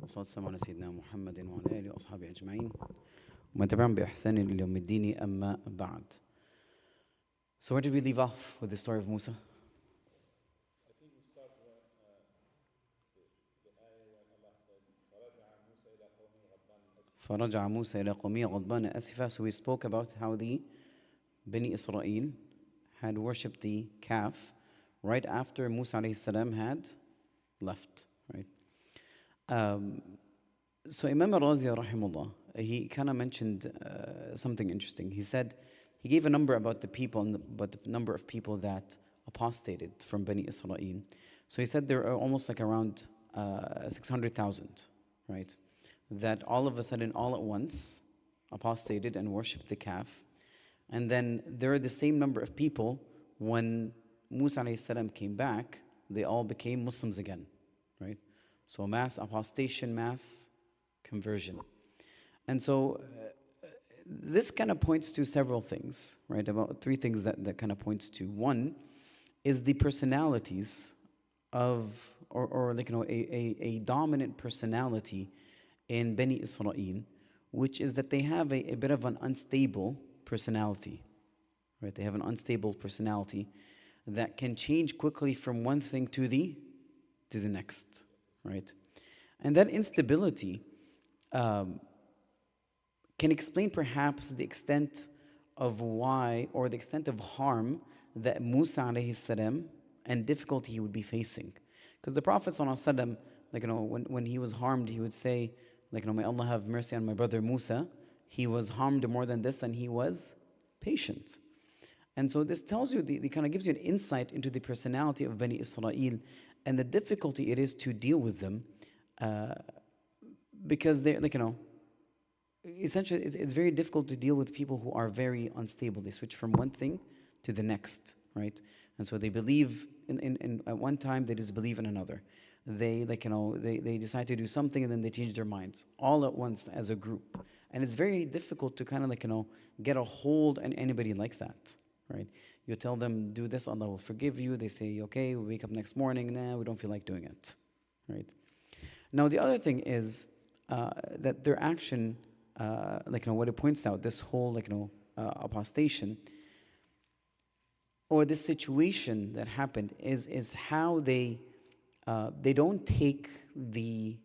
والصلاة والسلام على سيدنا محمد وعلى آله وأصحابه أجمعين ومن تبعهم بإحسان إلى يوم الدين أما بعد. So where did we leave off with the story of Musa? I think we start the ayah when Allah says, فرجع موسى إلى قومه غضبان أسفا. So we spoke about how the Bani Israel had worshipped the calf right after Musa عليه السلام had left, right? So Imam al-Razi rahimahullah, he kind of mentioned something interesting. He said, he gave a number about the people, about the number of people that apostated from Bani Israel. So he said there are almost like around 600,000, right? That all of a sudden, all at once, apostated and worshipped the calf. And then there are the same number of people, when Musa alayhi salam came back, they all became Muslims again, right? So mass apostation, mass conversion. And so this kind of points to several things, right? About three things that kind of points to. One is the personalities of, or like, you know, a dominant personality in Bani Israel, which is that they have a bit of an unstable personality, right? They have an unstable personality that can change quickly from one thing to the next, right? And that instability can explain perhaps the extent of why, or the extent of harm that Musa alayhi salam and difficulty he would be facing. Because the Prophet sallallahu alaihi wasallam, like, you know, when he was harmed, he would say, like, you know, may Allah have mercy on my brother Musa. He was harmed more than this, and he was patient. And so this tells you, it kind of gives you an insight into the personality of Bani Israel and the difficulty it is to deal with them, because they're, like, you know, essentially it's very difficult to deal with people who are very unstable. They switch from one thing to the next, right? And so they believe in at one time, they disbelieve in another. They, like, you know, they decide to do something and then they change their minds all at once as a group. And it's very difficult to kind of, like, you know, get a hold on anybody like that, right? You tell them, do this, Allah will forgive you. They say, okay, we wake up next morning, nah, we don't feel like doing it, right? Now, the other thing is that their action, like, you know, what it points out, this whole, like, you know, apostation, or this situation that happened is how they don't take the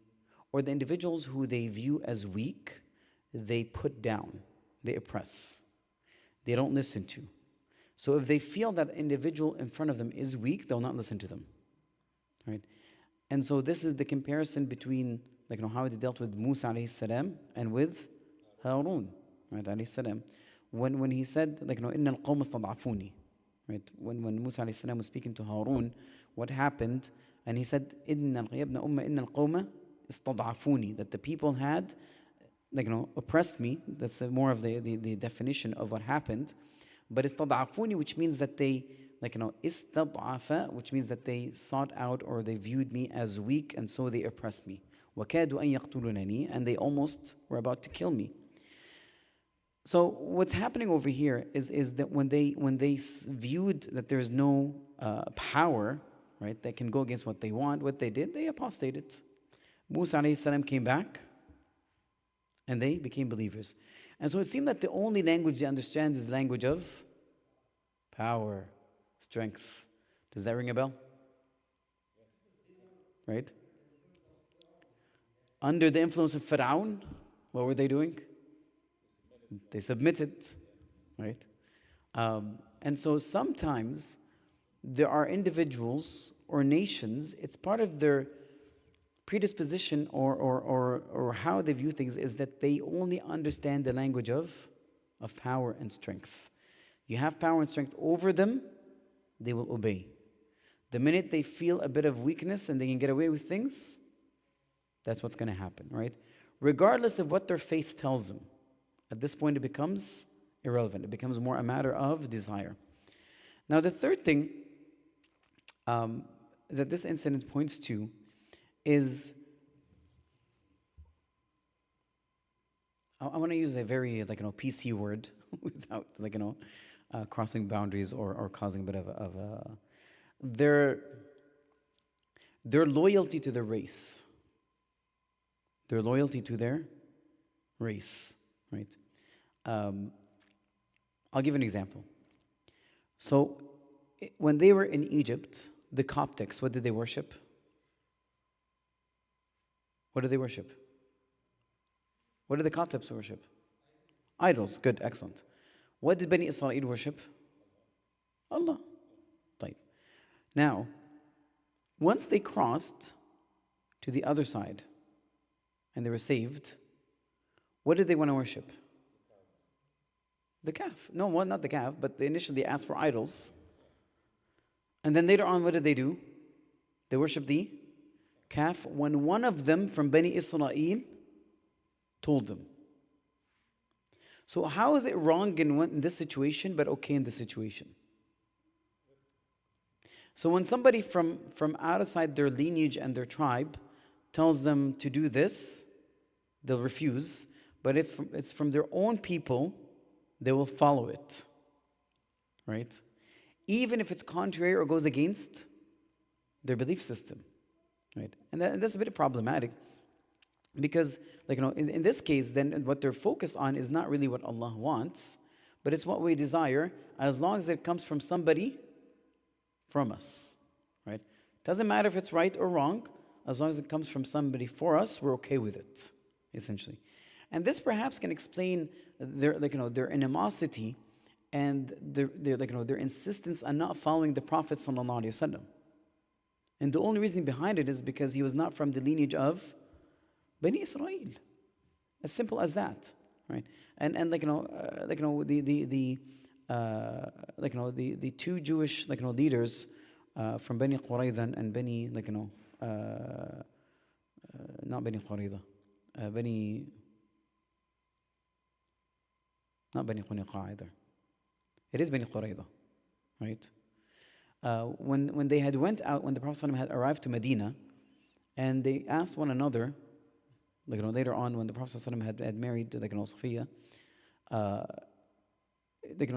individuals who they view as weak, they put down, they oppress, they don't listen to. So if they feel that individual in front of them is weak, they'll not listen to them, right? And so this is the comparison between, like, you know, how they dealt with Musa alayhi salam and with Harun, right, alayhi salam. When he said, like, you know, إِنَّ الْقَوْمَ اسْتَضْعَفُونِي, right? When Musa alayhi salam was speaking to Harun, what happened? And he said, إِنَّ الْقَوْمَ اسْتَضْعَفُونِي, that the people had, like, you know, oppressed me. That's more of the definition of what happened. But istad'afuni, which means that they, like, you know, istad'afa, which means that they sought out or they viewed me as weak, and so they oppressed me. وَكَادُوا أَن يَقْتُلُونَنِي, and they almost were about to kill me. So what's happening over here is that when they viewed that there's no power, right, that can go against what they want, what they did, they apostated. Musa alayhi salam came back, and they became believers. And so it seemed that the only language they understand is the language of power, strength. Does that ring a bell? Right? Under the influence of Fir'aun, what were they doing? They submitted, right? And so sometimes there are individuals or nations, it's part of their predisposition or how they view things is that they only understand the language of power and strength. You have power and strength over them, they will obey. The minute they feel a bit of weakness and they can get away with things, that's what's going to happen, right? Regardless of what their faith tells them, at this point it becomes irrelevant. It becomes more a matter of desire. Now, the third thing that this incident points to is, I want to use a very, like, you know, PC word without, like, you know, crossing boundaries or causing a bit of their loyalty to the race. their loyalty to their race, right? I'll give an example. So, when they were in Egypt, the Coptics, what did they worship? What did they worship? What did the Coptics worship? Idols. Good, excellent. What did Bani Israel worship? Allah. طيب. Now, once they crossed to the other side and they were saved, what did they want to worship? The calf. No, well, not the calf, but they initially asked for idols. And then later on, what did they do? They worshiped the calf when one of them from Bani Israel told them. So how is it wrong in this situation but okay in this situation? So when somebody from outside their lineage and their tribe tells them to do this, they'll refuse. But if it's from their own people, they will follow it. Right? Even if it's contrary or goes against their belief system. Right? And that's a bit problematic. Because, in this case, then what they're focused on is not really what Allah wants, but it's what we desire, as long as it comes from somebody from us, right? Doesn't matter if it's right or wrong, as long as it comes from somebody for us, we're okay with it, essentially. And this perhaps can explain their animosity and their insistence on not following the Prophet sallallahu alaihi wasallam. And the only reason behind it is because he was not from the lineage of Bani Israel. As simple as that, right? And the two Jewish leaders from Bani Qurayza and Bani not Bani Qurayza, not Bani Quniqa either. It is Bani Qurayza, right? When they had went out, when the Prophet ﷺ had arrived to Medina, and they asked one another. Later on, when the Prophet ﷺ had married, Safiya,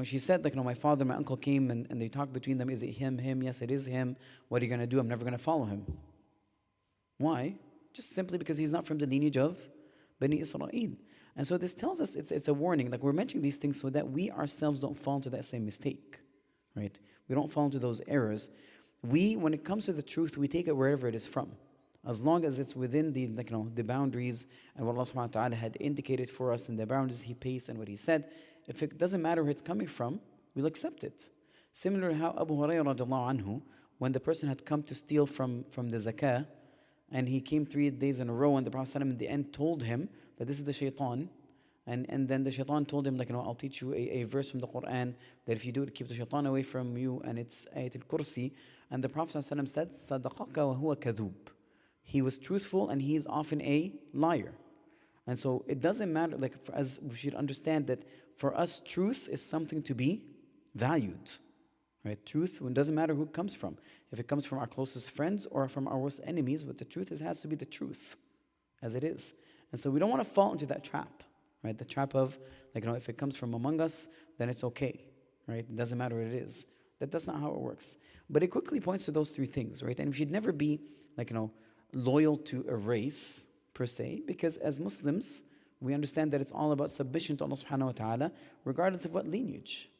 she said, my father and my uncle came and they talked between them. Is it him? Him? Yes, it is him. What are you going to do? I'm never going to follow him. Why? Just simply because he's not from the lineage of Bani Israel. And so this tells us it's a warning. We're mentioning these things so that we ourselves don't fall into that same mistake, right? We don't fall into those errors. When it comes to the truth, we take it wherever it is from. As long as it's within the boundaries and what Allah subhanahu wa ta'ala had indicated for us in the boundaries He placed and what He said, if it doesn't matter where it's coming from, we'll accept it. Similar to how Abu Hurairah radiallahu anhu, when the person had come to steal from the zakah, and he came 3 days in a row, and the Prophet ﷺ in the end told him that this is the shaitan, and then the shaitan told him, I'll teach you a verse from the Quran, that if you do it, keep the shaitan away from you, and it's Ayat al-Kursi. And the Prophet ﷺ said, صَدَقَكَ وَهُوَ كَذُوب. He was truthful and he is often a liar. And so it doesn't matter, as we should understand that for us, truth is something to be valued. Right? Truth, it doesn't matter who it comes from. If it comes from our closest friends or from our worst enemies, but the truth has to be the truth, as it is. And so we don't want to fall into that trap, right? The trap of, if it comes from among us, then it's okay, right? It doesn't matter what it is. That's not how it works. But it quickly points to those 3 things, right? And we should never be, loyal to a race per se, because as Muslims, we understand that it's all about submission to Allah subhanahu wa ta'ala, regardless of what lineage.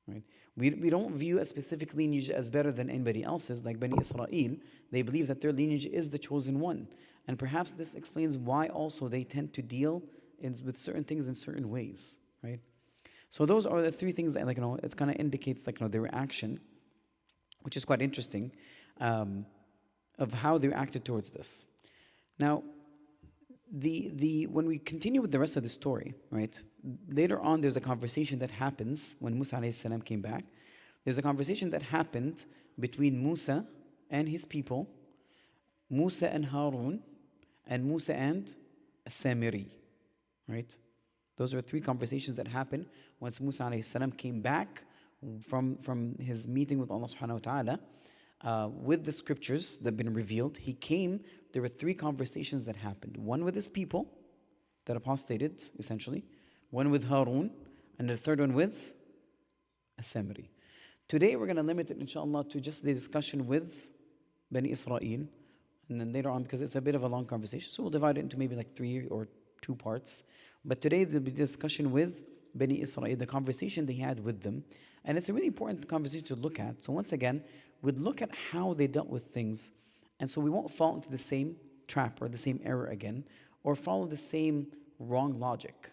Right? We don't view a specific lineage as better than anybody else's, like Bani Israel. They believe that their lineage is the chosen one. And perhaps this explains why also they tend to deal with certain things in certain ways. Right? So those are the 3 things that it kind of indicates their reaction, which is quite interesting. Of how they acted towards this. Now, when we continue with the rest of the story, right? Later on, there's a conversation that happens when Musa alayhi salam came back. There's a conversation that happened between Musa and his people, Musa and Harun, and Musa and Samiri, right? Those are 3 conversations that happened once Musa alayhi salam came back from his meeting with Allah subhanahu wa ta'ala. With the scriptures that have been revealed, there were 3 conversations that happened. One with his people that apostated, essentially. One with Harun, and the third one with Samiri. Today we're going to limit it, inshallah, to just the discussion with Bani Israel. And And then later on, because it's a bit of a long conversation, so we'll divide it into maybe like 3 or 2 parts. But today there'll be discussion with Bani Israel, the conversation they had with them. And it's a really important conversation to look at. So once again, we'd look at how they dealt with things. And so we won't fall into the same trap or the same error again, or follow the same wrong logic,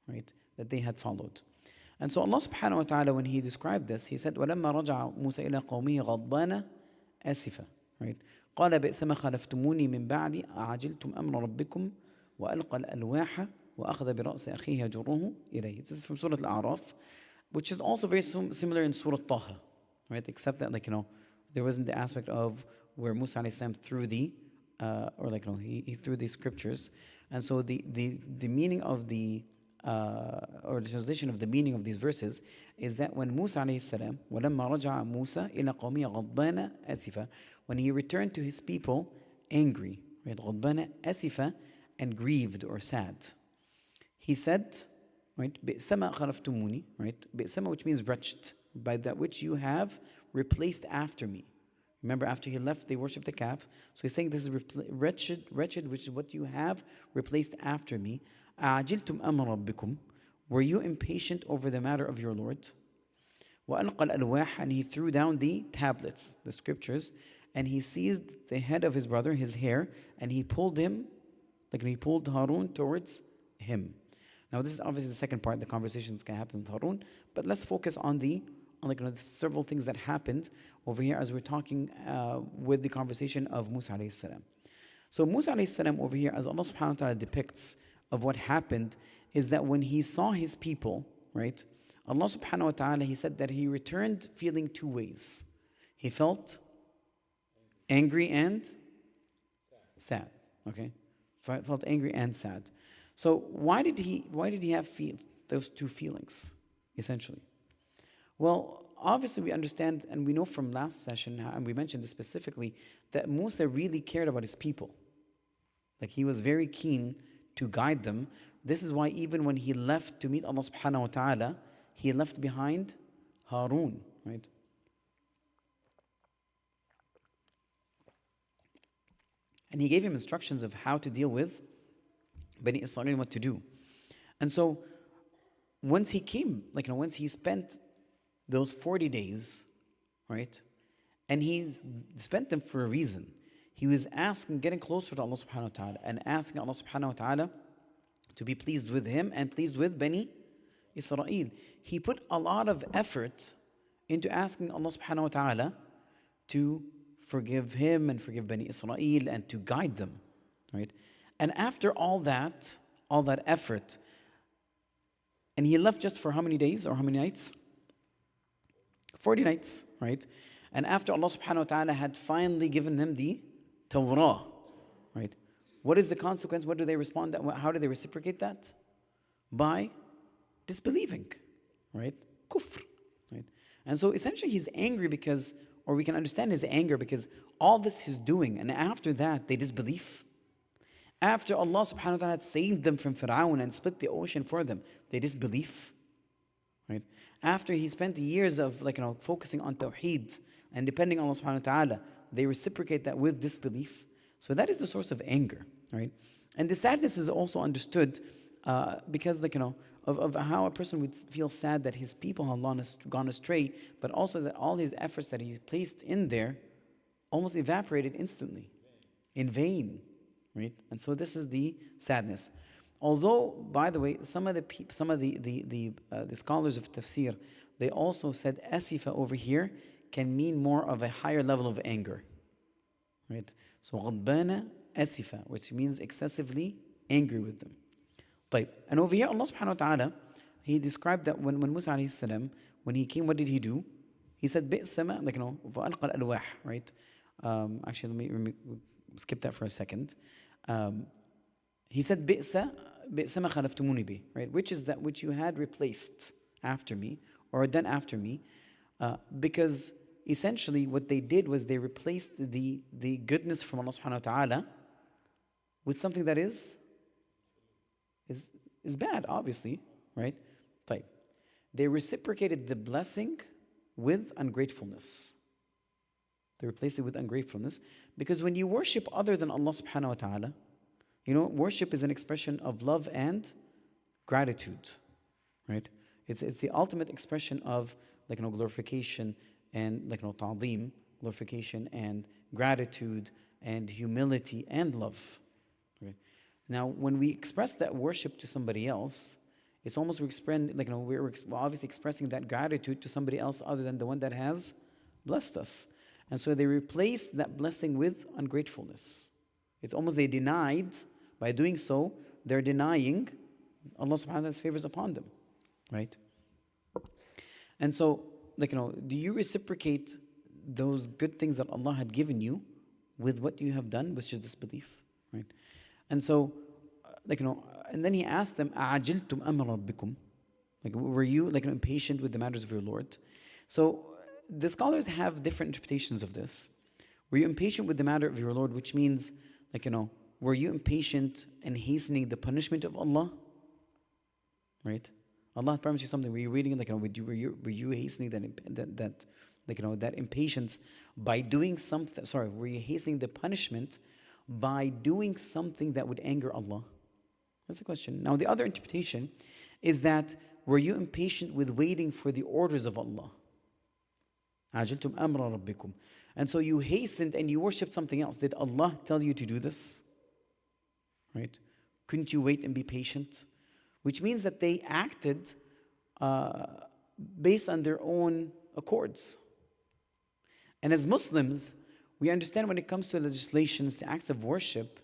right, that they had followed. And so Allah subhanahu wa ta'ala, when He described this, He said, وَلَمَّا رَجَعَ مُوسَى إِلَىٰ قَوْمِهِ غَضْبَانَ آسِفًا, right? قال بئس ما خلفتموني من بعدي أعجلتم أمر ربكم وألقى الألواح وأخذ برأس أخيه يجره إليه. This is from Surah Al-A'raf, which is also very similar in Surah Taha, right? Except that, there wasn't the aspect of where Musa alayhi salam threw he threw the scriptures. And so the meaning of the translation of the meaning of these verses is that when Musa alayhi salam, وَلَمَّا رَجَعَ مُوسَى إِلَىٰ قَوْمِهِ غَضْبَانَ آسِفًا, when he returned to his people angry, right? غَضْبَانَ آسِفًا, and grieved or sad. He said, right, بِئْسَ مَا خَلَفْتُمُونِي, right? بِئْسَ, which means wretched, by that which you have replaced after me. Remember, after he left, they worshipped the calf. So he's saying this is wretched, which is what you have replaced after me. أَعْجِلْتُمْ أَمْرَ رَبِّكُمْ, were you impatient over the matter of your Lord? وَأَلْقَى الْأَلْوَاحَ, and he threw down the tablets, the scriptures, and he seized the head of his brother, his hair, and he pulled him, he pulled Harun towards him. Now this is obviously the second part, the conversations can happen with Harun, but let's focus on the several things that happened over here as we're talking with the conversation of Musa alayhi salam. So Musa alayhi salam over here, as Allah subhanahu wa ta'ala depicts of what happened, is that when he saw his people, right, Allah subhanahu wa ta'ala, He said that he returned feeling 2 ways. He felt angry and sad. Okay? Felt angry and sad. So why did he have those 2 feelings, essentially? Well, obviously we understand and we know from last session, and we mentioned this specifically, that Musa really cared about his people. He was very keen to guide them. This is why even when he left to meet Allah subhanahu wa ta'ala, he left behind Harun, right? And he gave him instructions of how to deal with Bani Israel and what to do. And so once he came, once he spent those 40 days, right? And he spent them for a reason. He was getting closer to Allah subhanahu wa ta'ala and asking Allah subhanahu wa ta'ala to be pleased with him and pleased with Bani Israel. He put a lot of effort into asking Allah subhanahu wa ta'ala to forgive him and forgive Bani Israel and to guide them, right? And after all that effort, and he left just for how many days or how many nights? 40 nights, right? And after Allah subhanahu wa ta'ala had finally given them the Torah, right? What is the consequence? What do they respond? How do they reciprocate that? By disbelieving, right? Kufr, right? And so essentially he's angry because, or we can understand his anger because all this he's doing, and after that they disbelieve. After Allah subhanahu wa ta'ala had saved them from Fir'aun and split the ocean for them, they disbelieve, right? After he spent years of focusing on Tawheed and depending on Allah subhanahu wa ta'ala, they reciprocate that with disbelief. So that is the source of anger, right? And the sadness is also understood because of how a person would feel sad that his people have gone astray, but also that all his efforts that he placed in there almost evaporated instantly, in vain, right? And so this is the sadness. Although, by the way, some of the scholars of tafsir, they also said asifa over here can mean more of a higher level of anger, right? So غضبانة asifa, which means excessively angry with them. طيب. And over here, Allah subhanahu wa ta'ala, He described that when Musa alayhi salam, when he came, what did he do? He said بئسما, فألقى الألواح, right? Actually, let me skip that for a second. He said بئس ما خلفتموني به, right? Which is that which you had replaced after me or done after me, because essentially what they did was they replaced the goodness from Allah subhanahu wa ta'ala with something that is bad, obviously, right? طيب. They reciprocated the blessing with ungratefulness. They replaced it with ungratefulness. Because when you worship other than Allah subhanahu wa ta'ala, worship is an expression of love and gratitude, right? It's the ultimate expression of glorification and ta'zeem, glorification and gratitude and humility and love. Okay? Now, when we express that worship to somebody else, it's almost we're obviously expressing that gratitude to somebody else other than the one that has blessed us. And so they replaced that blessing with ungratefulness. It's almost they denied, by doing so, they're denying Allah subhanahu wa ta'ala's favors upon them, right? And so, do you reciprocate those good things that Allah had given you with what you have done, which is disbelief, right? And so, and then he asked them, أَعَجِلْتُمْ أَمْرَ رَبِّكُمْ? Were you impatient with the matters of your Lord? So, the scholars have different interpretations of this. Were you impatient with the matter of your Lord, which means, were you impatient and hastening the punishment of Allah? Right? Allah promised you something. Were you reading were you hastening that impatience by doing something? Sorry, were you hastening the punishment by doing something that would anger Allah? That's the question. Now, the other interpretation is that were you impatient with waiting for the orders of Allah? عَجِلْتُمْ أَمْرَ رَبِّكُمْ. And so you hastened and you worshipped something else. Did Allah tell you to do this? Right? Couldn't you wait and be patient? Which means that they acted based on their own accords. And as Muslims, we understand when it comes to legislations, to acts of worship,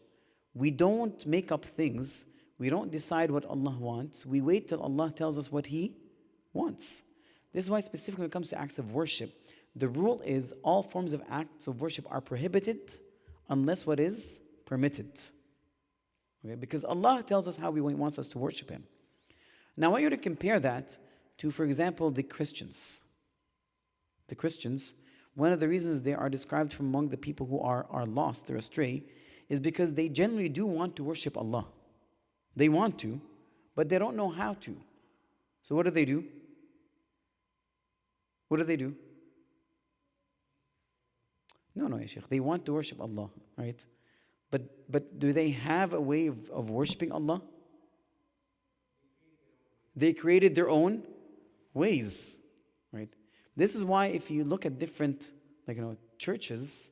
we don't make up things. We don't decide what Allah wants. We wait till Allah tells us what He wants. This is why specifically when it comes to acts of worship, the rule is all forms of acts of worship are prohibited unless what is permitted. Okay? Because Allah tells us how He wants us to worship Him. Now I want you to compare that to, for example, the Christians. The Christians, one of the reasons they are described from among the people who are lost, they're astray, is because they generally do want to worship Allah. They want to, but they don't know how to. So what do? What do? No, ya Shaykh. They want to worship Allah, right? But do they have a way of worshiping Allah? They created their own ways, right? This is why if you look at different, churches,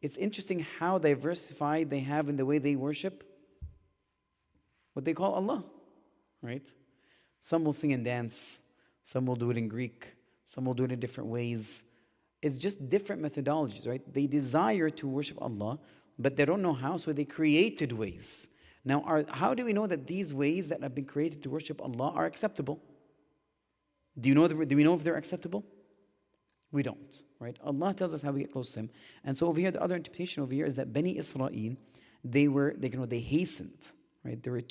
it's interesting how diversified they have in the way they worship what they call Allah, right? Some will sing and dance, some will do it in Greek, some will do it in different ways. It's just different methodologies, right? They desire to worship Allah, but they don't know how, so they created ways. Now, how do we know that these ways that have been created to worship Allah are acceptable? Do we know if they're acceptable? We don't, right? Allah tells us how we get close to Him. And so over here, the other interpretation over here is that Bani Israel, they hastened, right? They were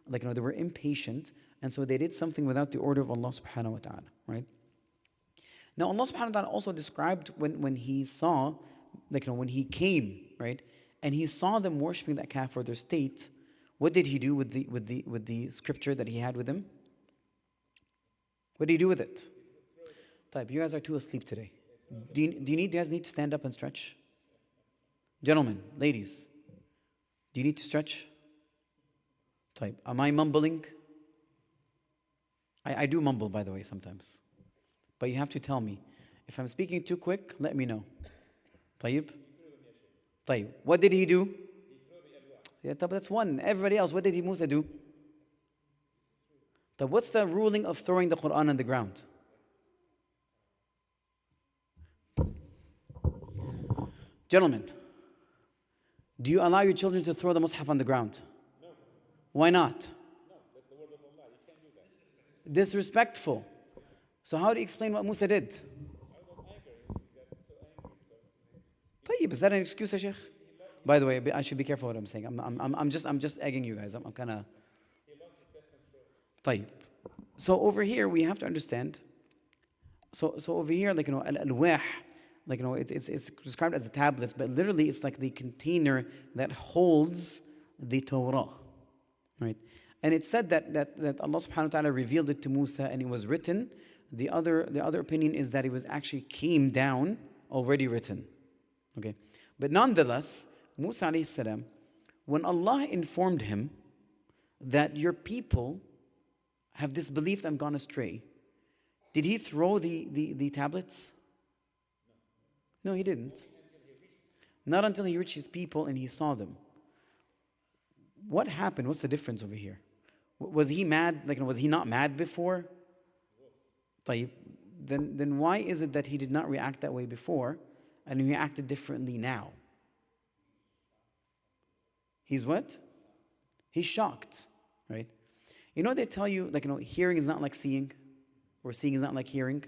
they were impatient, and so they did something without the order of Allah subhanahu wa ta'ala, right? Now Allah subhanahu wa ta'ala also described when He saw, when He came, right? And He saw them worshiping that calf or their state. What did He do with the scripture that He had with Him? What did He do with it? Type, you guys are too asleep today. Do you guys need to stand up and stretch? Gentlemen, ladies, do you need to stretch? Type, am I mumbling? I do mumble, by the way, sometimes. But you have to tell me. If I'm speaking too quick, let me know. Tayyib? Tayyib. What did he do? Yeah, that's one. Everybody else, what did Musa do? What's the ruling of throwing the Quran on the ground? Gentlemen, do you allow your children to throw the Mus'haf on the ground? No. Why not? No, that's the word of Allah. You can't do that. Disrespectful. So how do you explain what Musa did? Out of anger, he got so angry. Tayyib, is that an excuse, ya Sheikh? By the way, I should be careful what I'm saying. I'm just egging you guys. I'm kind of. He lost his self-control. Tayyib. So over here we have to understand. So over here, al-alwah, it's described as the tablets, but literally it's like the container that holds the Torah, right? And it said that Allah subhanahu wa ta'ala revealed it to Musa and it was written. The other opinion is that it was actually came down already written, Okay. But nonetheless, Musa alayhi salam, when Allah informed him that your people have disbelieved and gone astray, did he throw the tablets? No, he didn't. Not until he reached his people and he saw them. What happened? What's the difference over here? Was he mad? Like, was he not mad before? طيب, then why is it that he did not react that way before and he acted differently now? He's what? He's shocked, right? You know, they tell you, like, hearing is not like seeing, or seeing is not like hearing.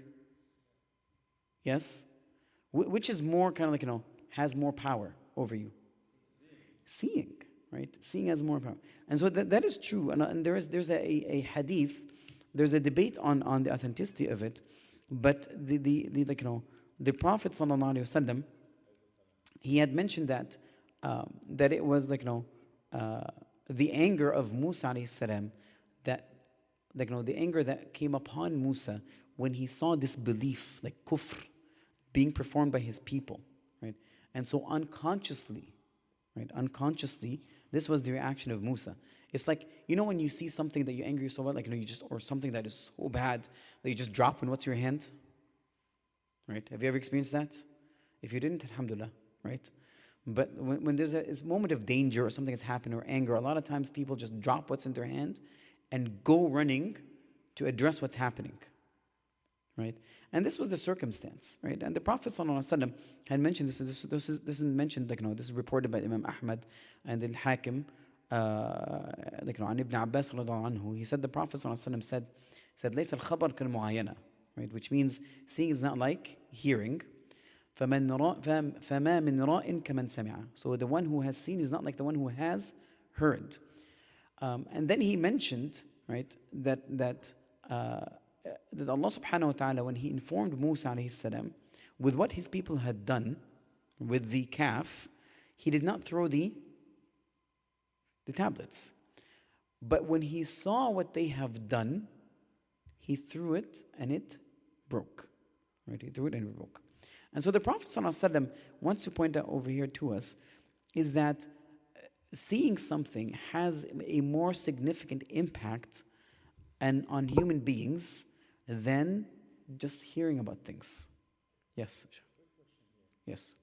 Yes? Which is more kind of like, has more power over you? Seeing, right? Seeing has more power. And so that is true. And there's a hadith, there's a debate on the authenticity of it. But the Prophet sallallahu alaihi wasallam, he had mentioned that it was the anger of Musa alayhi salam, that the anger that came upon Musa when he saw this belief, like kufr, being performed by his people, right? And so unconsciously, this was the reaction of Musa. It's like, when you see something that you anger you so bad, or something that is so bad that you just drop and what's your hand? Right? Have you ever experienced that? If you didn't, alhamdulillah, right? But when there's a moment of danger or something has happened or anger, a lot of times people just drop what's in their hand and go running to address what's happening, right? And this was the circumstance, right? And the Prophet ﷺ had mentioned this. This is mentioned, this is reported by Imam Ahmad and Al-Hakim, عن Ibn Abbas رضي عنه. He said the Prophet ﷺ said ليس الخبر كالمعاينة, right? Which means seeing is not like hearing. فما من راء كمن سمع. So the one who has seen is not like the one who has heard. And then he mentioned, right, that Allah subhanahu wa ta'ala, when he informed Musa alayhi salam with what his people had done with the calf, he did not throw the tablets. But when he saw what they have done, he threw it and it broke. Right? He threw it and it broke. And so the Prophet ﷺ wants to point out over here to us is that seeing something has a more significant impact on human beings than just hearing about things. Yes. Yes.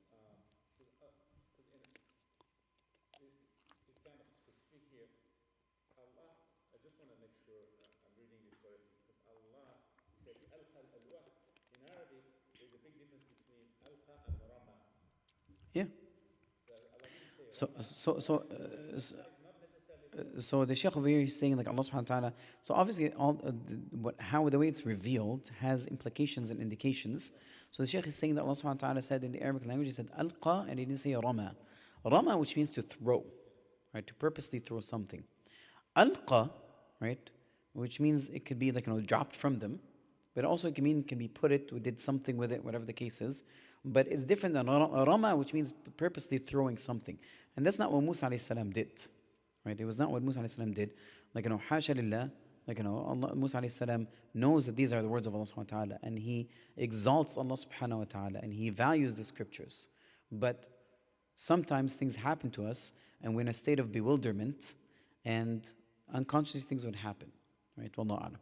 It's kind of specific here. Allah, I just want to make sure I'm reading this correctly, because Allah said alqa al-alwah. In Arabic, there's a big difference between alqa and rama. Yeah. So the Shaykh over here is saying, like, Allah subhanahu wa ta'ala, so obviously the way it's revealed has implications and indications. So the Shaykh is saying that Allah subhanahu wa ta'ala said in the Arabic language, he said alqa, and he didn't say rama. Rama, which means to throw, right? To purposely throw something. Alqa, right? Which means it could be dropped from them, but also it can be put it, we did something with it, whatever the case is. But it's different than rama, which means purposely throwing something. And that's not what Musa alayhi salam did. Right? It was not what Musa alayhi salam did. Hasha lillah, Allah, Musa alayhi salam knows that these are the words of Allah subhanahu wa ta'ala, and he exalts Allah subhanahu wa ta'ala, and he values the scriptures. But sometimes things happen to us, and we're in a state of bewilderment, and unconsciously things would happen. Right? Wallahu a'lam.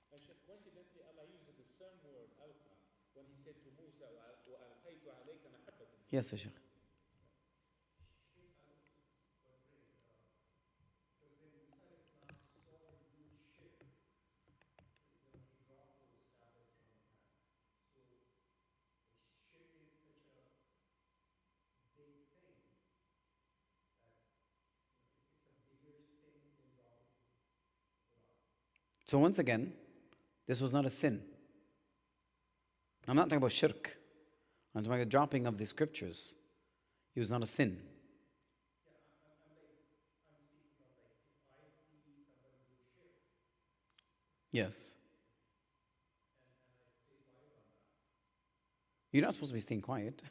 Coincidentally, Allah uses the same word, alqa, when he said to Musa, وَأَلْقَيْتُ عَلَيْكَ مَحَبَّةً. Yes, Shaykh. So once again, this was not a sin. I'm not talking about shirk. I'm talking about the dropping of the scriptures. It was not a sin. Yes. You're not supposed to be staying quiet,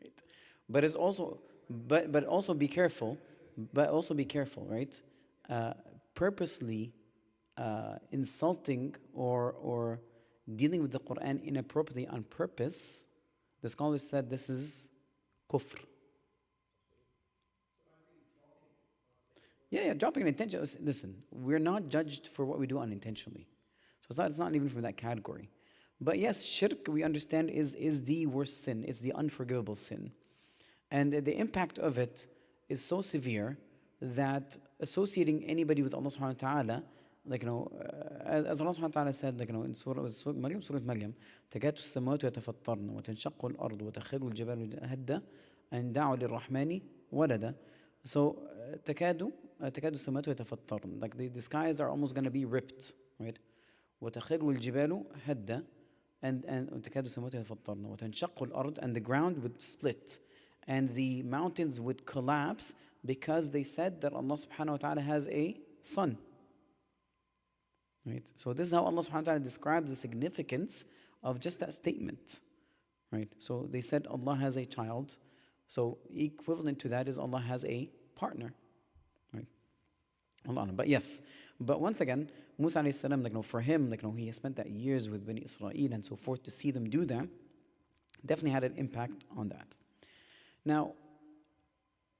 right? But it's also, but also be careful. But also be careful, right? Purposely insulting or dealing with the Quran inappropriately on purpose, the scholars said this is Kufr. Yeah, dropping an intention. Listen, we're not judged for what we do unintentionally. So it's not even from that category. But yes, shirk, we understand, is the worst sin. It's the unforgivable sin. And the impact of it is so severe that associating anybody with Allah subhanahu wa ta'ala, as Allah subhanahu wa ta'ala said, in Surah Maryam, تكاد السماوات يتفطرن وتنشق الأرض وتخر الجبال هدا أن دعوا للرحمن ولدا. So تكاد السماوات يتفطرن, like the skies are almost going to be ripped, right? وتخر الجبال هدا and تكاد السماوات يتفطرن وتنشق الأرض, and the ground would split and the mountains would collapse because they said that Allah subhanahu wa ta'ala has a son. Right? So this is how Allah subhanahu wa ta'ala describes the significance of just that statement. Right? So they said Allah has a child. So equivalent to that is Allah has a partner. Right? Allah. But yes, but once again, Musa alayhi salam, for him, he spent that years with Bani Israel and so forth, to see them do that, definitely had an impact on that. Now,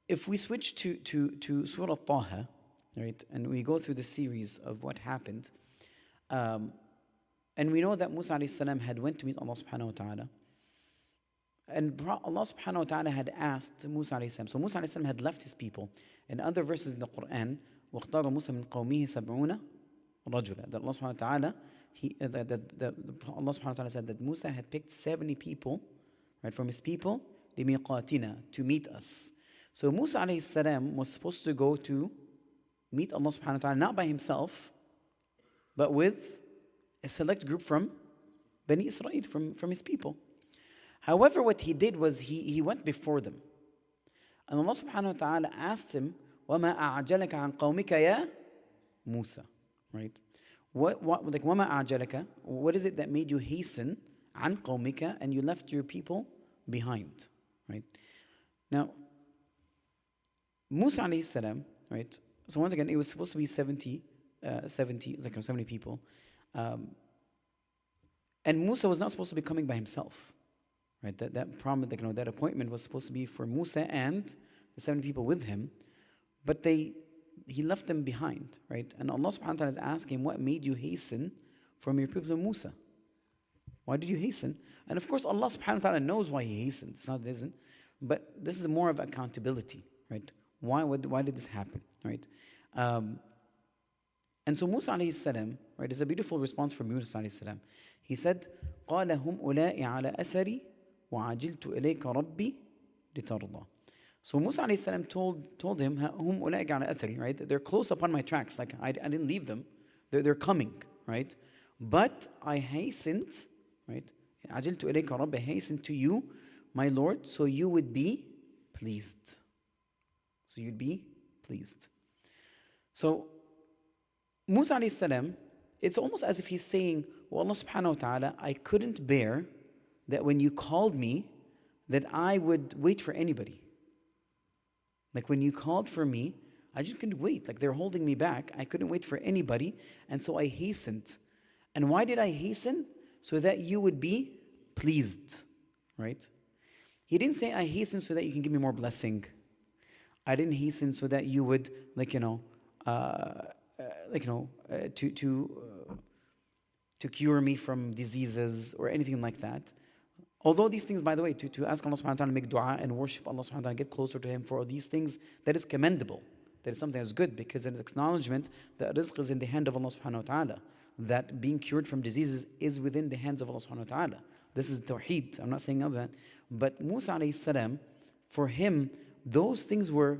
if we switch to Surah Taha, right, and we go through the series of what happened, and we know that Musa alayhi salam had went to meet Allah subhanahu wa ta'ala, and Allah subhanahu wa ta'ala had asked Musa alayhi salam, so Musa alayhi salam had left his people. In other verses in the Quran, وَاخْتَارَ مُوسَى مِنْ قَوْمِهِ سَبْعُونَ رَجُلًا, that Allah subhanahu wa ta'ala, Allah subhanahu wa ta'ala said that Musa had picked 70 people, right, from his people, لِمِيقَاتِنَا, to meet us. So Musa alayhi salam was supposed to go to meet Allah subhanahu wa ta'ala, not by himself, but with a select group from Bani Israel, from his people. However, what he did was he went before them. And Allah subhanahu wa ta'ala asked him, وَمَا أَعْجَلَكَ عَنْ قَوْمِكَ يَا Musa. Right? وَمَا أَعْجَلَكَ, what is it that made you hasten عَنْ قَوْمِكَ, and you left your people behind? Right? Now, Musa alayhi salam, right? So once again, it was supposed to be 70 people. And Musa was not supposed to be coming by himself. Right? That promise, that appointment was supposed to be for Musa and the 70 people with him. But he left them behind, right? And Allah subhanahu wa ta'ala is asking, what made you hasten from your people Musa? Why did you hasten? And of course, Allah subhanahu wa ta'ala knows why he hastened. It's not, it isn't. But this is more of accountability, right? Why did this happen, right? And so Musa alayhi salam, right, is a beautiful response from Musa alayhi salam. He said, قَالَ هُمْ أُولَاءِ عَلَى أَثَرِي وَعَجِلْتُ إِلَيْكَ رَبِّي لِتَرْضَى. So Musa alayhi salam told him, هُمْ أُولَاءِ عَلَى أَثَرِي, right? They're close upon my tracks, like I didn't leave them. They're coming, right? But I hastened, right? عَجِلْتُ إِلَيْكَ رَبِّي, I hastened to you, my Lord, so you would be pleased. So you'd be pleased. So Musa alayhi salam, it's almost as if he's saying, well, Allah subhanahu wa ta'ala, I couldn't bear that when you called me, that I would wait for anybody. Like when you called for me, I just couldn't wait. Like they're holding me back. I couldn't wait for anybody. And so I hastened. And why did I hasten? So that you would be pleased, right? He didn't say, I hastened so that you can give me more blessing. I didn't hasten so that you would, to cure me from diseases or anything like that. Although these things, by the way, to ask Allah subhanahu wa ta'ala, make dua and worship Allah subhanahu wa ta'ala, get closer to Him for all these things, that is commendable. That is something that's good, because it is acknowledgement that rizq is in the hand of Allah subhanahu wa ta'ala. That being cured from diseases is within the hands of Allah subhanahu wa ta'ala. This is tawheed. I'm not saying other than that. But Musa alayhi salam, for him, those things were,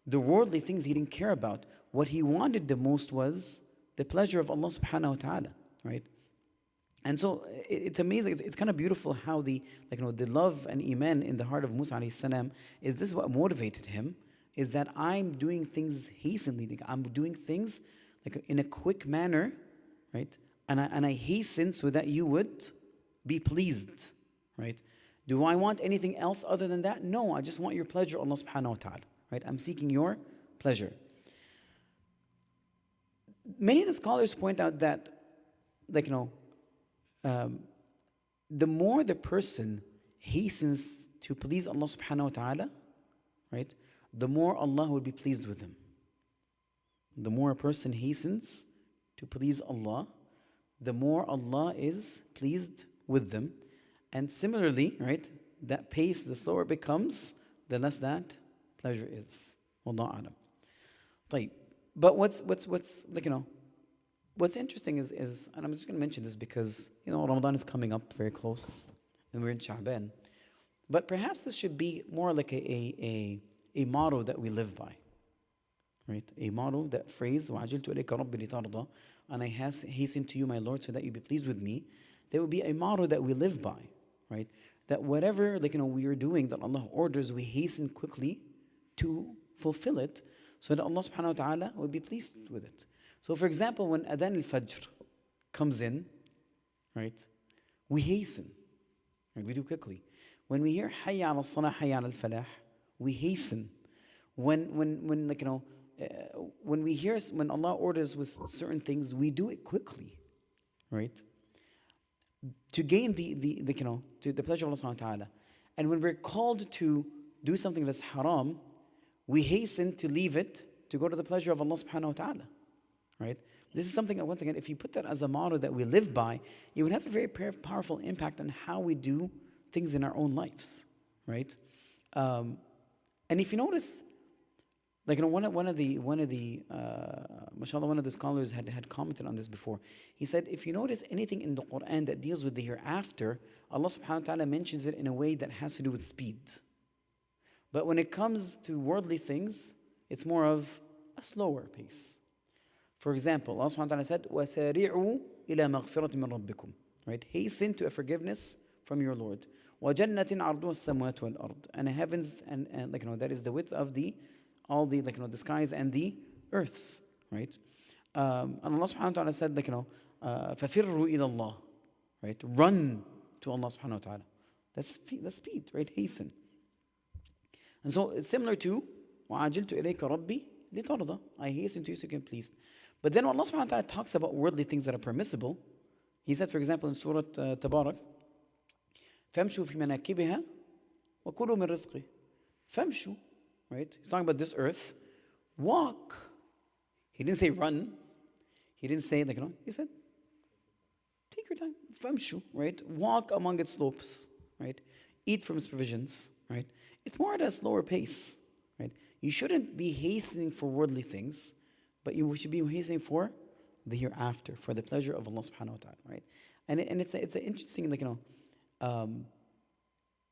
the worldly things he didn't care about. What he wanted the most was the pleasure of Allah subhanahu wa ta'ala, right? And so it's amazing, it's kind of beautiful how the love and iman in the heart of Musa alayhi salam, is this what motivated him, is that I'm doing things hastily, I'm doing things in a quick manner, right? And I hasten so that you would be pleased, right? Do I want anything else other than that? No, I just want your pleasure, Allah subhanahu wa ta'ala, right? I'm seeking your pleasure. Many of the scholars point out that, the more the person hastens to please Allah subhanahu wa ta'ala, right, the more Allah will be pleased with him. The more a person hastens to please Allah, the more Allah is pleased with them. And similarly, right, that pace, the slower it becomes, the less that pleasure is. Wallahu alam. طيب. But what's like, what's interesting is, and I'm just going to mention this because, Ramadan is coming up very close and we're in Sha'ban. But perhaps this should be more like a motto that we live by. Right? A motto, that phrase, وَعَجِلْتُ إِلَيْكَ رَبِّ لِتَرْضَى, and I hasten to you, my Lord, so that you be pleased with me. That would be a motto that we live by. Right? That whatever we are doing that Allah orders, we hasten quickly to fulfill it, so that Allah subhanahu wa ta'ala will be pleased with it. So for example, when Adhan al-Fajr comes in, right, we hasten, right, we do quickly. When we hear Hayya ala salah, Hayya ala al-falah, we hasten. When we hear, when Allah orders with certain things, we do it quickly, right? To gain the pleasure of Allah subhanahu wa ta'ala. And when we're called to do something that's haram, we hasten to leave it to go to the pleasure of Allah subhanahu wa ta'ala. Right? This is something that, once again, if you put that as a motto that we live by, it would have a very powerful impact on how we do things in our own lives. Right? And if you notice, one of the mashallah, one of the scholars had commented on this before. He said, if you notice anything in the Quran that deals with the hereafter, Allah subhanahu wa ta'ala mentions it in a way that has to do with speed. But when it comes to worldly things, it's more of a slower pace. For example, Allah subhanahu wa ta'ala said, وَسَارِعُوا إِلَى مَغْفِرَةٍ مِّن رَبِّكُمْ. Right? Hasten to a forgiveness from your Lord. وَجَنَّةٍ عَرْضُهَا السَّمَوَاتُ وَالْأَرْضِ. And the heavens, and that is the width of all the skies and the earths. Right? And Allah subhanahu wa ta'ala said, فَفِرُّوا إِلَى اللَّهِ. Right? Run to Allah subhanahu wa ta'ala. That's speed, right? Hasten. And so it's similar to وَعَجِلْتُ إِلَيْكَ رَبِّي لِتَرْضَى. I hasten to you so you can please. But then when Allah subhanahu wa ta'ala talks about worldly things that are permissible, He said, for example, in Surah Tabarak, فَامْشُوا فِي مَنَاكِبِهَا وَكُلُوا مِنْ رِزْقِهِ. فَامْشُوا, right? He's talking about this earth. Walk. He didn't say run. He didn't say, he said, take your time. فَامْشُوا, right? Walk among its slopes, right? Eat from its provisions, right? It's more at a slower pace, right? You shouldn't be hastening for worldly things, but you should be hastening for the hereafter, for the pleasure of Allah subhanahu wa ta'ala, right? And it's an interesting,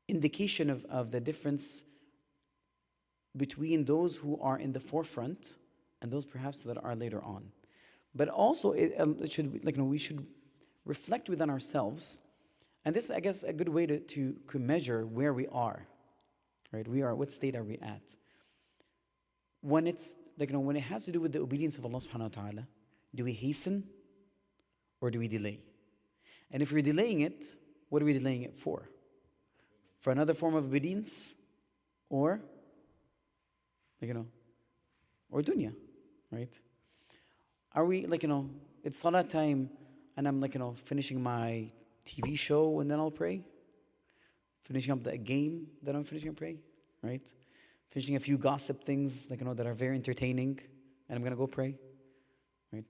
indication of the difference between those who are in the forefront and those perhaps that are later on. But also, it should, we should reflect within ourselves, and this is, I guess, a good way to measure where we are, right? What state are we at? When it's, when it has to do with the obedience of Allah subhanahu wa ta'ala, do we hasten or do we delay? And if we're delaying it, what are we delaying it for? For another form of obedience or, or dunya, right? Are we, it's salah time and I'm, finishing my TV show and then I'll pray? Finishing up the game, then I'm finishing and pray, right? Finishing a few gossip things, that are very entertaining, and I'm going to go pray, right?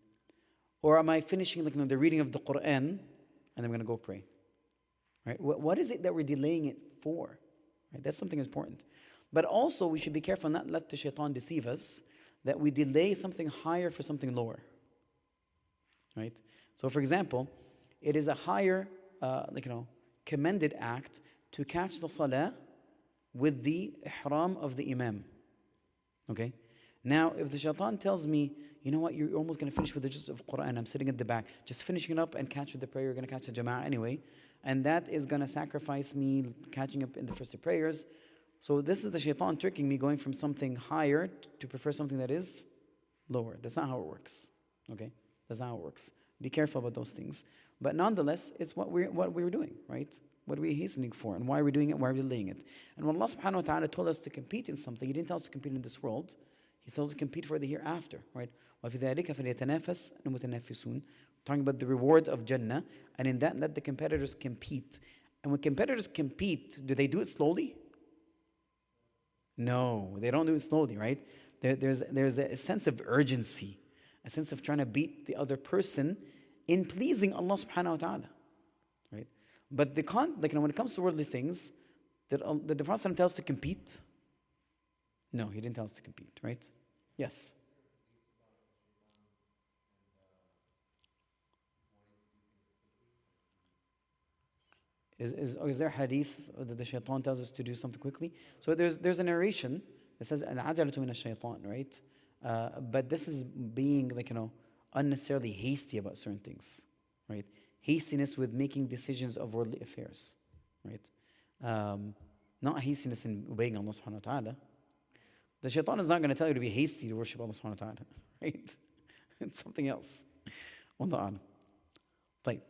Or am I finishing, the reading of the Quran, and I'm going to go pray, right? What is it that we're delaying it for? Right? That's something important. But also, we should be careful not let the shaitan deceive us, that we delay something higher for something lower, right? So, for example, it is a higher, commended act to catch the salah with the ihram of the imam. Okay? Now, if the shaitan tells me, you know what, you're almost going to finish with the juz of Quran, I'm sitting at the back, just finishing it up and catch with the prayer, you're going to catch the jama'ah anyway, and that is going to sacrifice me catching up in the first two prayers. So this is the shaitan tricking me, going from something higher to prefer something that is lower. That's not how it works. Okay? That's not how it works. Be careful about those things. But nonetheless, it's what we're doing, right? What are we hastening for? And why are we doing it? Why are we delaying it? And when Allah subhanahu wa ta'ala told us to compete in something, He didn't tell us to compete in this world. He told us to compete for the hereafter, right? وَفِي ذَلِكَ فَلْيَتَنَافَسْ الْمُتَنَافِسُونَ. Talking about the reward of Jannah. And in that, let the competitors compete. And when competitors compete, do they do it slowly? No, they don't do it slowly, right? There's a sense of urgency, a sense of trying to beat the other person in pleasing Allah subhanahu wa ta'ala, right? But when it comes to worldly things, did the Prophet tell us to compete? No, he didn't tell us to compete, right? Yes. Is there hadith that the shaitan tells us to do something quickly? So there's a narration that says al-ajalatu min ash-shaytan, right? But this is being unnecessarily hasty about certain things, right? Hastiness with making decisions of worldly affairs, right? Not hastiness in obeying Allah subhanahu wa ta'ala. The shaitan is not going to tell you to be hasty to worship Allah subhanahu wa ta'ala, right? It's something else. Wallahu a'lam. طيب.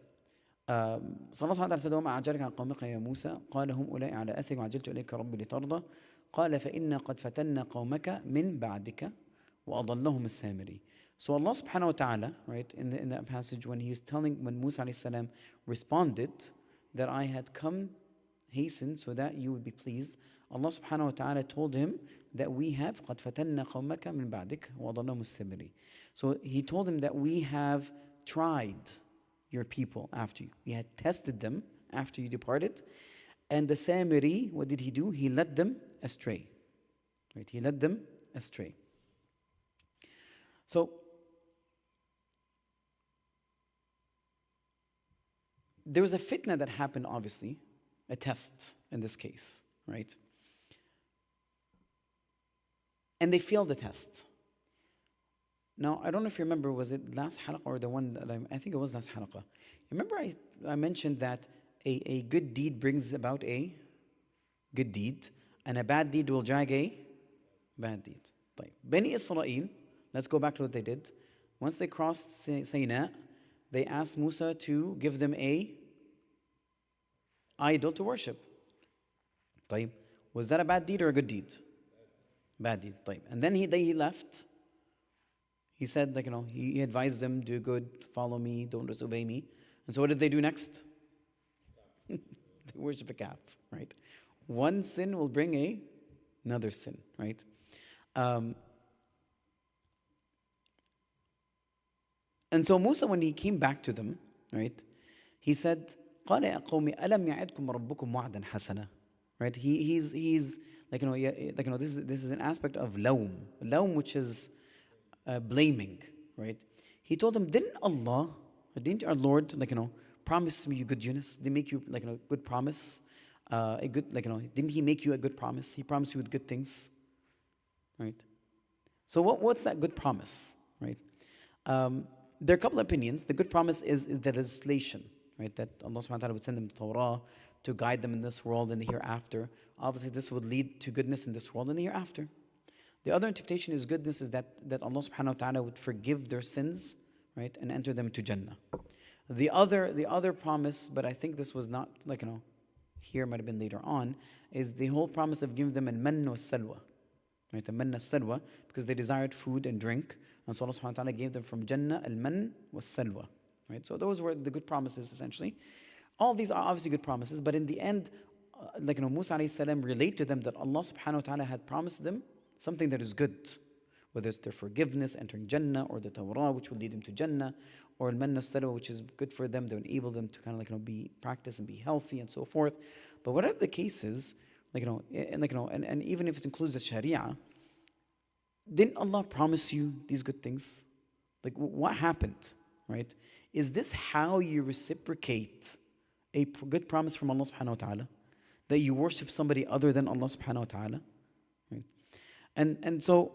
صلى الله عليه وسلم وما أعجلك عن قومك يا موسى قال هم أولئك على أثري وعجلت إليك ربي لترضى قال فإنا قد فتنا قومك من بعدك وأضلهم السامري. So Allah subhanahu wa ta'ala, right, in that passage when when Musa alayhi salam responded that I had come hasten so that you would be pleased, Allah subhanahu wa ta'ala told him that we have قد فتنا قومك من بعدك وأضلهم السامري. So he told him that we have tried your people after you. We had tested them after you departed. And the Samiri, what did he do? He led them astray. Right? He led them astray. So, there was a fitna that happened, obviously, a test in this case, right? And they failed the test. Now, I don't know if you remember, was it last halaqa or the one that I think it was last halaqa. Remember I mentioned that a good deed brings about a good deed, and a bad deed will drag a bad deed. طيب. Bani Israel, let's go back to what they did. Once they crossed Sinai, they asked Musa to give them a idol to worship. طيب. Was that a bad deed or a good deed? Bad deed. طيب. And then he left. He said, he advised them, do good, follow me, don't disobey me. And so what did they do next? They worship a calf, right? One sin will bring another sin, right? And so Musa, when he came back to them, right, he said, قال يا قوم ألم يعدكم ربكم وعدا حسنا, right? He's this is an aspect of lawm, which is blaming, right? He told them, didn't our Lord, promise you goodness? Did he make you a good promise? Didn't he make you a good promise? He promised you with good things, right? So what's that good promise, right? There are a couple of opinions. The good promise is the legislation, right? That Allah subhanahu wa ta'ala would send them the Torah to guide them in this world and the hereafter. Obviously, this would lead to goodness in this world and the hereafter. The other interpretation is goodness is that Allah subhanahu wa ta'ala would forgive their sins, right, and enter them to Jannah. The other promise, but I think this was not here, might have been later on, is the whole promise of giving them al-mann wa-salwa. Right, al-mann wa-salwa, because they desired food and drink, and so Allah subhanahu wa ta'ala gave them from Jannah al-mann wa-salwa. Right? So those were the good promises essentially. All these are obviously good promises, but in the end, Musa alayhi salam relayed to them that Allah subhanahu wa ta'ala had promised them something that is good, whether it's their forgiveness, entering Jannah, or the Torah, which will lead them to Jannah, or al-manna salwa, which is good for them to enable them to kind of be practice and be healthy and so forth. But whatever the case is, and even if it includes the Sharia, didn't Allah promise you these good things? What happened, right? Is this how you reciprocate a good promise from Allah subhanahu wa ta'ala? That you worship somebody other than Allah subhanahu wa ta'ala? And so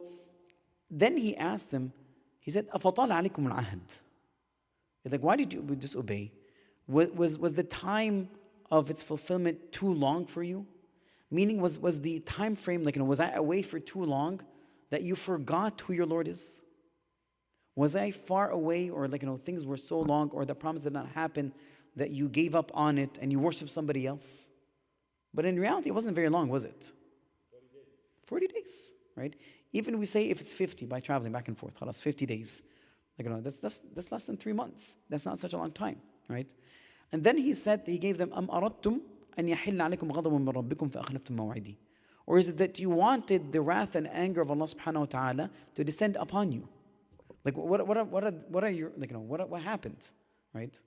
then he asked them, he said, أَفَطَالَ عَلَيْكُمُ الْعَهْدِ? Why did you disobey? Was the time of its fulfillment too long for you? Meaning, was the time frame, was I away for too long that you forgot who your Lord is? Was I far away, or things were so long, or the promise did not happen that you gave up on it and you worshiped somebody else? But in reality, it wasn't very long, was it? 40 days. Right? Even we say if it's 50 by traveling back and forth, 50 days. That's less than 3 months. That's not such a long time, right? And then he said, he gave them, أَمْ أَرَدْتُمْ أَنْ يَحِلَّ عَلَيْكُمْ غَضَبٌ مِّن رَبِّكُمْ فَأَخْلَفْتُمْ مَوْعِدِي. Or is it that you wanted the wrath and anger of Allah subhanahu wa ta'ala to descend upon you? Like what are your, like, what happened, right?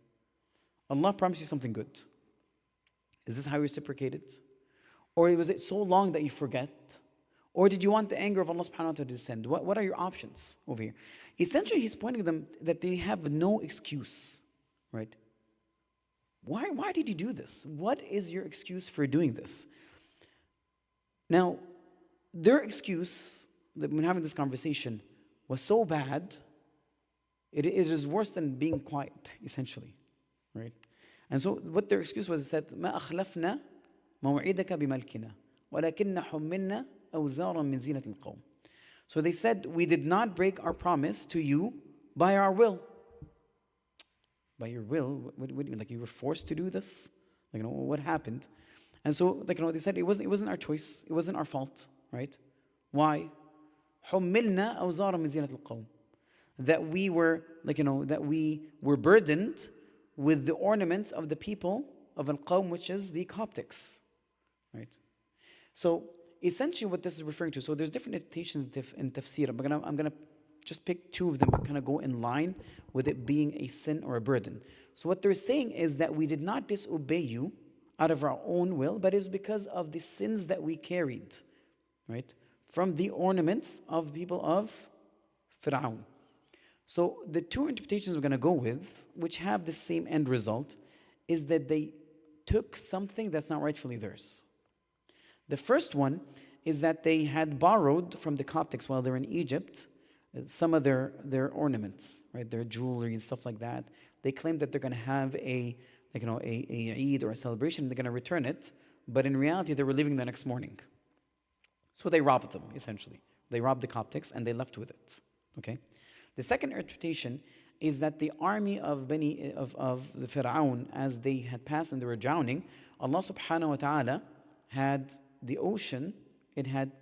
Allah promised you something good. Is this how you reciprocate it? Or was it so long that you forget? Or did you want the anger of Allah subhanahu wa ta'ala to descend? What are your options over here? Essentially, he's pointing to them that they have no excuse, right? Why did you do this? What is your excuse for doing this? Now, their excuse, when having this conversation, was so bad, it is worse than being quiet, essentially, right? And so what their excuse was, it said, ما أخلفنا موعدك بملكنا ولكن حملنا أوزارا من زينة القوم. So they said, we did not break our promise to you by our will. By your will? What do you mean? Like you were forced to do this? Like, what happened? And so, like, they said it wasn't our choice. It wasn't our fault, right? Why? حملنا أوزارا من زينة القوم. That we were, that we were burdened with the ornaments of the people of Al-Qawm, which is the Coptics, right? So essentially what this is referring to, so there's different interpretations in tafsir. I'm gonna just pick two of them and kind of go in line with it being a sin or a burden. So what they're saying is that we did not disobey you out of our own will, but it's because of the sins that we carried, right? From the ornaments of people of Fir'aun. So the two interpretations we're going to go with, which have the same end result, is that they took something that's not rightfully theirs. The first one is that they had borrowed from the Coptics while they're in Egypt some of their ornaments, right? Their jewelry and stuff like that. They claimed that they're going to have a Eid or a celebration. They're going to return it, but in reality, they were leaving the next morning. So they robbed them, essentially. They robbed the Coptics and they left with it. Okay. The second interpretation is that the army of the Fir'aun, as they had passed and they were drowning, Allah subhanahu wa ta'ala had the ocean, it had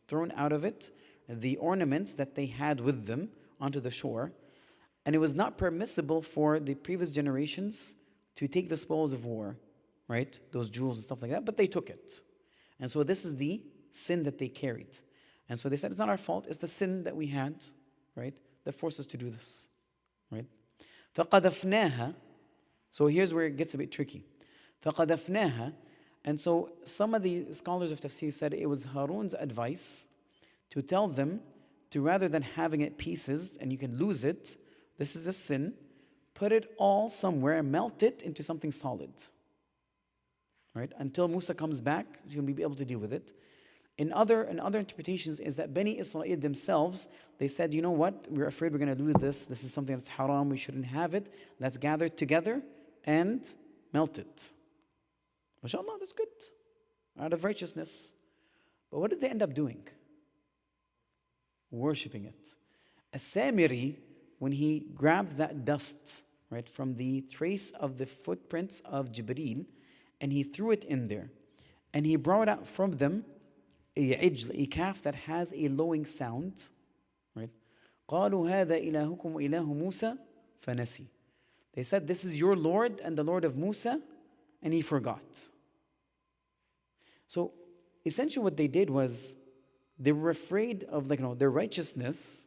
thrown out of it the ornaments that they had with them onto the shore. And it was not permissible for the previous generations to take the spoils of war, right? Those jewels and stuff like that, but they took it. And so this is the sin that they carried. And so they said, it's not our fault, it's the sin that we had, right, that forced us to do this, right? فَقَذَفْنَاهَا. So here's where it gets a bit tricky. فَقَذَفْنَاهَا. And so some of the scholars of tafsir said it was Harun's advice to tell them to, rather than having it pieces and you can lose it, this is a sin, put it all somewhere, melt it into something solid, right? Until Musa comes back, you'll be able to deal with it. In other interpretations is that Bani Israel themselves, they said, you know what, we're afraid we're going to lose this. This is something that's haram, we shouldn't have it. Let's gather together and melt it. MashaAllah, that's good. Out of righteousness. But what did they end up doing? Worshipping it. As-Samiri, when he grabbed that dust, right, from the trace of the footprints of Jibreel, and he threw it in there, and he brought out from them a calf that has a lowing sound, right? قالوا هذا إلهكم وإله موسى فنسي. They said, this is your Lord and the Lord of Musa, and he forgot. So essentially what they did was they were afraid of their righteousness,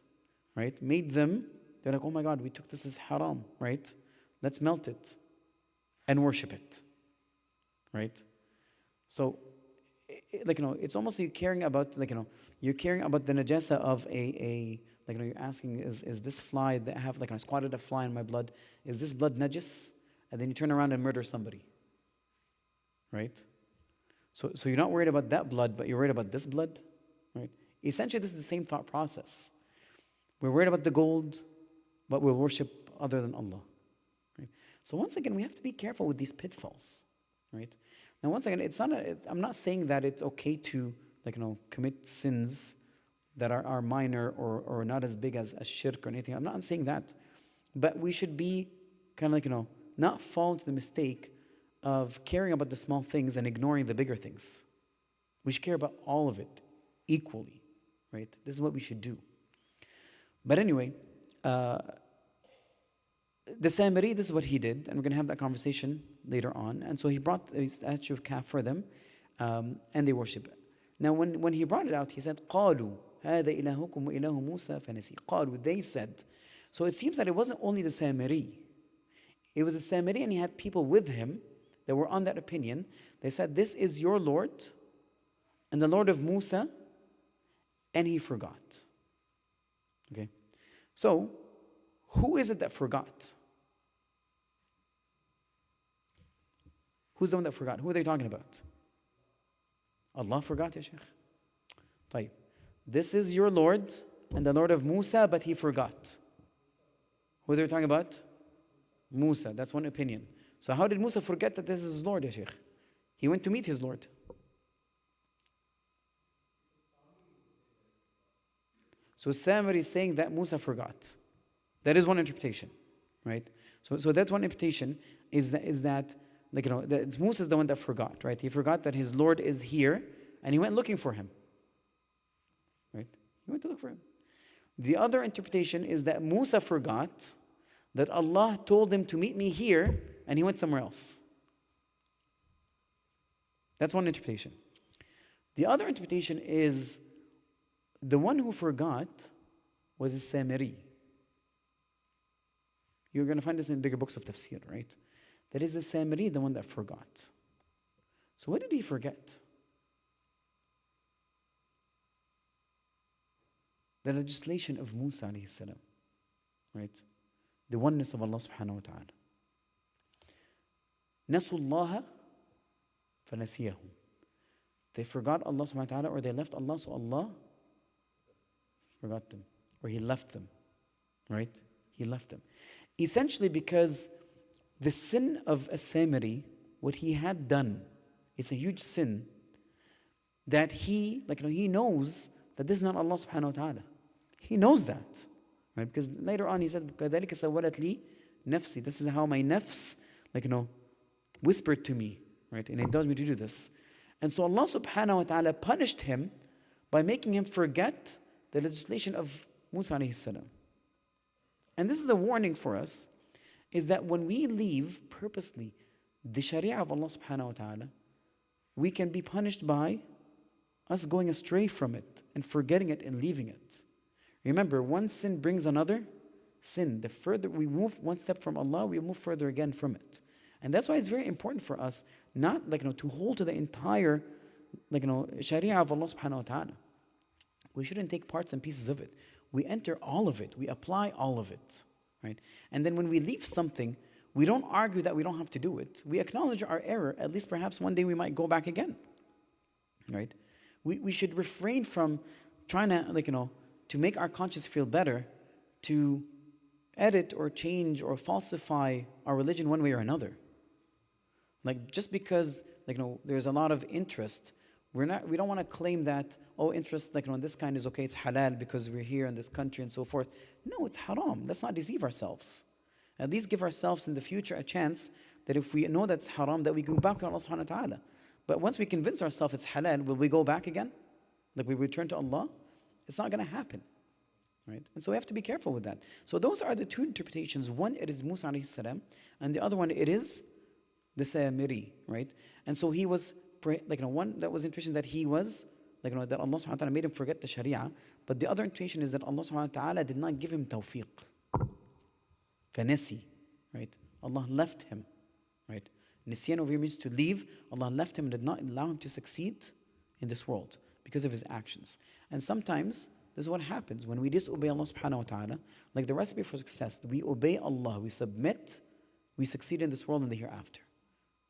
right? Made them, they're like, oh my God, we took this as haram, right? Let's melt it and worship it, right? So it's almost you caring about, you're caring about the najasa of you're asking, is this fly that I have, I squatted a fly in my blood, is this blood najis? And then you turn around and murder somebody, right? So you're not worried about that blood, but you're worried about this blood, right? Essentially, this is the same thought process. We're worried about the gold, but we'll worship other than Allah, right? So once again, we have to be careful with these pitfalls, right? Now, once again, I'm not saying that it's okay to, commit sins that are minor or not as big as shirk or anything. I'm not saying that. But we should be kind of not fall into the mistake of caring about the small things and ignoring the bigger things. We should care about all of it equally, right? This is what we should do. But anyway, the Samiri, this is what he did, and we're going to have that conversation later on. And so he brought a statue of calf for them, and they worship it. Now, when he brought it out, he said, قَالُوا هَذَا إِلَهُكُمْ وَإِلَهُ مُوسَى فَنَسِي. قَالُوا, they said. So it seems that it wasn't only the Samiri. It was the Samiri, and he had people with him that were on that opinion. They said, this is your Lord and the Lord of Musa, and he forgot. Okay? So, who is it that forgot? Who's the one that forgot? Who are they talking about? Allah forgot, ya Shaykh. طيب. This is your Lord and the Lord of Musa, but he forgot. Who are they talking about? Musa. That's one opinion. So how did Musa forget that this is his Lord, ya Shaykh? He went to meet his Lord. So Samiri is saying that Musa forgot. That is one interpretation, right? So that one interpretation is that that Musa is the one that forgot, right? He forgot that his Lord is here, and he went looking for him, right? He went to look for him. The other interpretation is that Musa forgot that Allah told him to meet me here, and he went somewhere else. That's one interpretation. The other interpretation is the one who forgot was a Samiri. You're going to find this in bigger books of tafsir, right? That is the Samiri, the one that forgot. So what did he forget? The legislation of Musa alayhi salam, right? The oneness of Allah subhanahu wa ta'ala. نَسُوا اللَّهَ فَنَسِيَهُمْ. They forgot Allah subhanahu wa ta'ala, or they left Allah, so Allah forgot them. Or He left them, right? He left them. Essentially because the sin of As-Samiri, what he had done, it's a huge sin that he knows that this is not Allah subhanahu wa ta'ala. He knows that, right? Because later on he said, كَذَلِكَ سَوَّلَتْ لِي نَفْسِي. This is how my nafs, whispered to me, right? And it tells me to do this. And so Allah subhanahu wa ta'ala punished him by making him forget the legislation of Musa alayhi salam. And this is a warning for us, is that when we leave purposely the sharia of Allah subhanahu wa ta'ala, we can be punished by us going astray from it and forgetting it and leaving it. Remember, one sin brings another sin. The further we move one step from Allah, we move further again from it. And that's why it's very important for us not to hold to the entire sharia of Allah subhanahu wa ta'ala. We shouldn't take parts and pieces of it. We enter all of it. We apply all of it, right? And then when we leave something, we don't argue that we don't have to do it. We acknowledge our error. At least perhaps one day we might go back again, right? We should refrain from trying to to make our conscience feel better, to edit or change or falsify our religion one way or another. Just because there's a lot of interest, we don't want to claim that, interest this kind is okay, it's halal because we're here in this country and so forth. No, it's haram. Let's not deceive ourselves. At least give ourselves in the future a chance that if we know that's haram, that we go back to Allah subhanahu wa ta'ala. But once we convince ourselves it's halal, will we go back again? We return to Allah? It's not going to happen, right? And so we have to be careful with that. So those are the two interpretations. One, it is Musa alayhi salam, and the other one, it is the Samiri, right? And so he was, one that was interpretation that he was, that Allah subhanahu wa ta'ala made him forget the sharia, but the other interpretation is that Allah subhanahu wa ta'ala did not give him tawfiq. Fanasi, right? Allah left him, right? Nisyan over here means to leave. Allah left him and did not allow him to succeed in this world because of his actions. And sometimes this is what happens when we disobey Allah subhanahu wa ta'ala. Like the recipe for success, we obey Allah, we submit, we succeed in this world and the hereafter.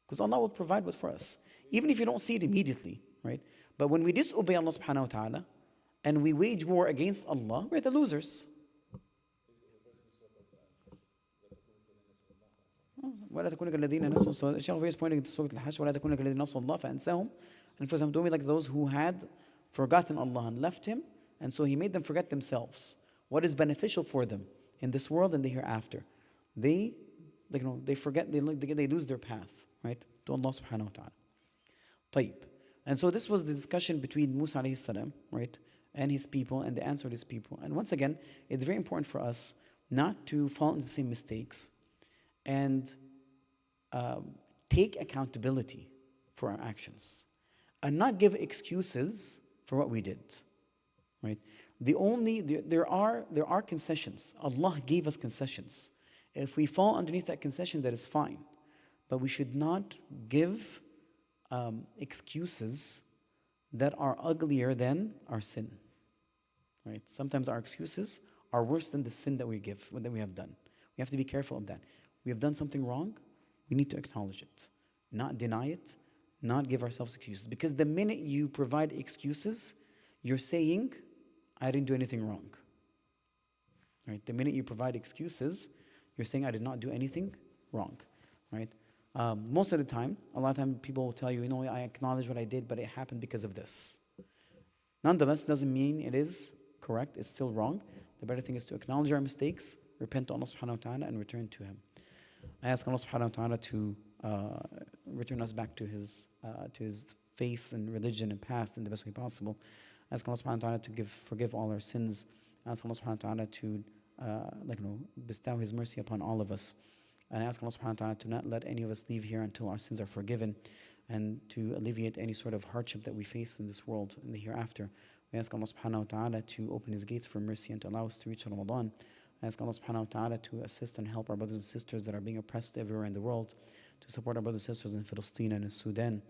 Because Allah will provide what's for us. Even if you don't see it immediately, right? But when we disobey Allah subhanahu wa ta'ala and we wage war against Allah, we're the losers. ولا تكونوا كالذين نسوا. So Shaykh is pointing to Surah Al-Hajj, ولا تكونوا كالذين نسوا الله فأنساهم. And for some, don't be like those who had forgotten Allah and left Him, and so He made them forget themselves. What is beneficial for them in this world and the hereafter? They forget, they lose their path, right, to Allah subhanahu wa ta'ala. طيب. And so this was the discussion between Musa alayhi salam, right, and his people, and the answer of his people. And once again, it's very important for us not to fall into the same mistakes and take accountability for our actions. and not give excuses for what we did. Right? There are concessions. Allah gave us concessions. If we fall underneath that concession, that is fine. But we should not give excuses that are uglier than our sin. Right? Sometimes our excuses are worse than the sin that we have done. We have to be careful of that. We have done something wrong, we need to acknowledge it, not deny it, not give ourselves excuses. Because the minute you provide excuses, you're saying, I didn't do anything wrong. Right? The minute you provide excuses, you're saying, I did not do anything wrong. Right? Most of the time, a lot of times people will tell you, I acknowledge what I did, but it happened because of this. Nonetheless, doesn't mean it is correct, it's still wrong. The better thing is to acknowledge our mistakes, repent to Allah subhanahu wa ta'ala, and return to Him. I ask Allah subhanahu wa ta'ala to return us back to His faith and religion and path in the best way possible. I ask Allah subhanahu wa ta'ala to forgive all our sins. I ask Allah subhanahu wa ta'ala to bestow His mercy upon all of us. And I ask Allah subhanahu wa ta'ala to not let any of us leave here until our sins are forgiven, and to alleviate any sort of hardship that we face in this world in the hereafter. We ask Allah subhanahu wa ta'ala to open His gates for mercy and to allow us to reach Ramadan. I ask Allah subhanahu wa ta'ala to assist and help our brothers and sisters that are being oppressed everywhere in the world, to support our brothers and sisters in Palestine and in Sudan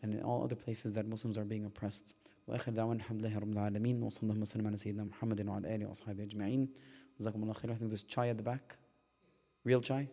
and in all other places that Muslims are being oppressed. وآخر دعوانا الحمد لله رب العالمين وصلى الله وسلم على سيدنا محمد وعلى آله وأصحابه أجمعين. جزاكم الله خير. I think there's chai at the back. Real chai?